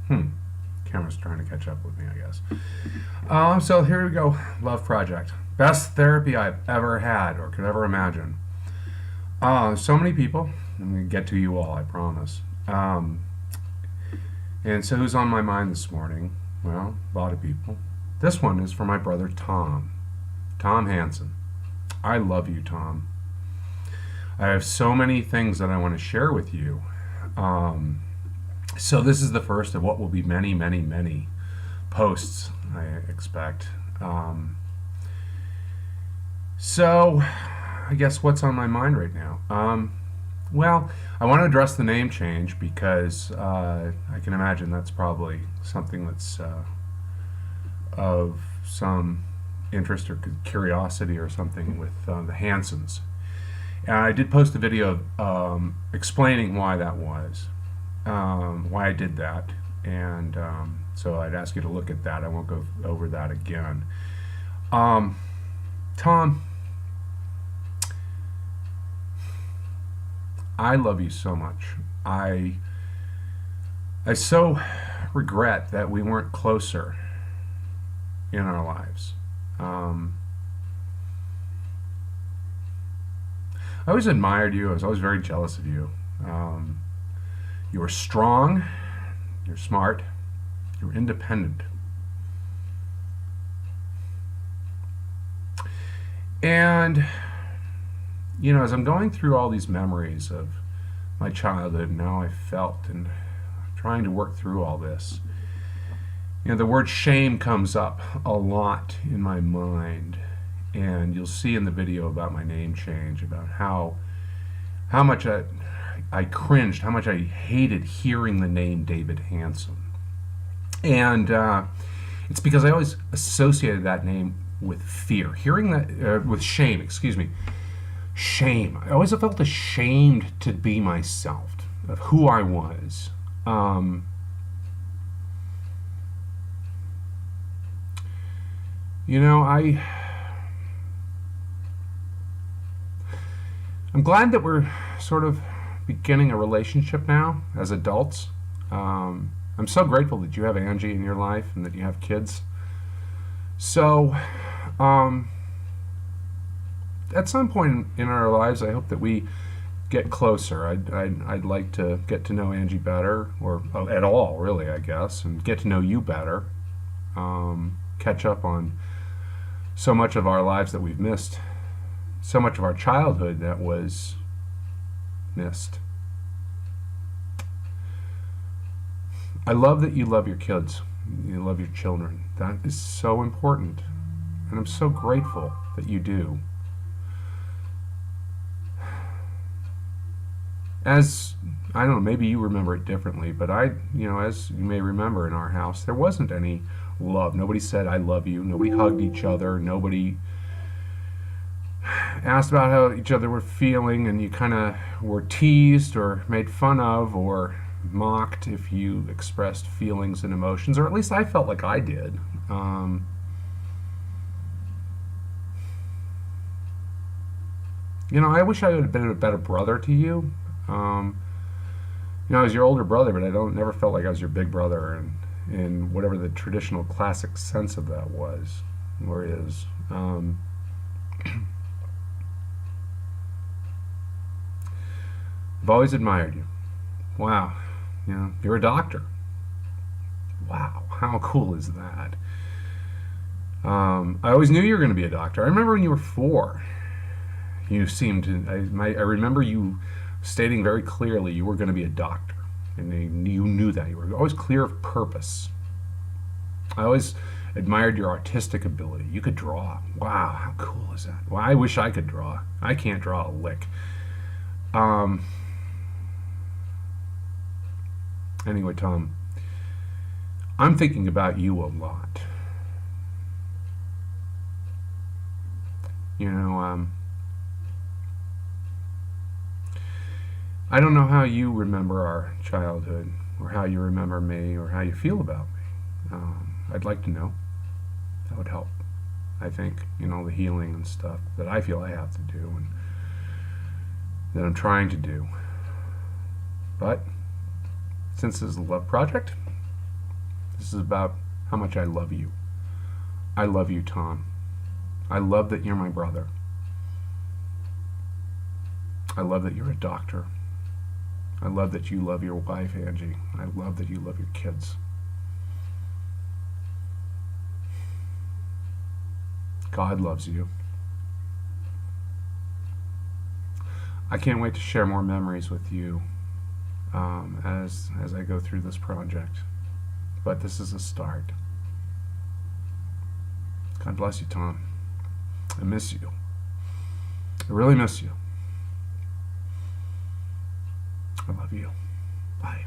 Camera's trying to catch up with me, I guess. So here we go. Love Project. Best therapy I've ever had or could ever imagine. So many people. I'm going to get to you all, I promise. And so who's on my mind this morning? Well, a lot of people. This one is for my brother Tom. Tom Hansen. I love you, Tom. I have so many things that I want to share with you. So this is the first of what will be many, many, many posts, I expect. So I guess what's on my mind right now? Well, I want to address the name change because I can imagine that's probably something that's of some interest or curiosity or something with the Hansens. And I did post a video explaining why that was, why I did that, and so I'd ask you to look at that. I won't go over that again. Tom, I love you so much. I so regret that we weren't closer in our lives. I always admired you. I was always very jealous of you. You were strong, you're smart, you're independent. And, you know, as I'm going through all these memories of my childhood and how I felt and trying to work through all this, you know, the word shame comes up a lot in my mind. And you'll see in the video about my name change, about how much I cringed, how much I hated hearing the name David Hansen. And it's because I always associated that name with fear. Hearing that, with shame, excuse me. Shame. I always felt ashamed to be myself, of who I was. You know, I'm glad that we're sort of beginning a relationship now as adults. I'm so grateful that you have Angie in your life and that you have kids. So, at some point in our lives, I hope that we get closer. I'd like to get to know Angie better, or at all, really, I guess, and get to know you better. Catch up on so much of our lives that we've missed. So much of our childhood that was missed. I love that you love your kids. You love your children. That is so important. And I'm so grateful that you do. As, I don't know, maybe you remember it differently, but as you may remember in our house, there wasn't any love. Nobody said, I love you. Nobody hugged each other. Nobody asked about how each other were feeling, and you kind of were teased or made fun of or mocked if you expressed feelings and emotions, or at least I felt like I did. I wish I would have been a better brother to you. I was your older brother, but I never felt like I was your big brother, in whatever the traditional classic sense of that was or is. I've always admired you. Wow, you're a doctor. Wow, how cool is that? I always knew you were going to be a doctor. I remember when you were 4. You seemed to. I remember you stating very clearly you were going to be a doctor, and you knew that. You were always clear of purpose. I always admired your artistic ability. You could draw. Wow, how cool is that? Well, I wish I could draw. I can't draw a lick. Anyway, Tom, I'm thinking about you a lot. I don't know how you remember our childhood, or how you remember me, or how you feel about me. I'd like to know. That would help, I think, the healing and stuff that I feel I have to do and that I'm trying to do. But since this is a love project, This is about how much I love you. I love you, Tom. I love that you're my brother. I love that you're a doctor. I love that you love your wife, Angie. I love that you love your kids. God loves you. I can't wait to share more memories with you as I go through this project. But this is a start. God bless you, Tom. I miss you. I really miss you. I love you. Bye.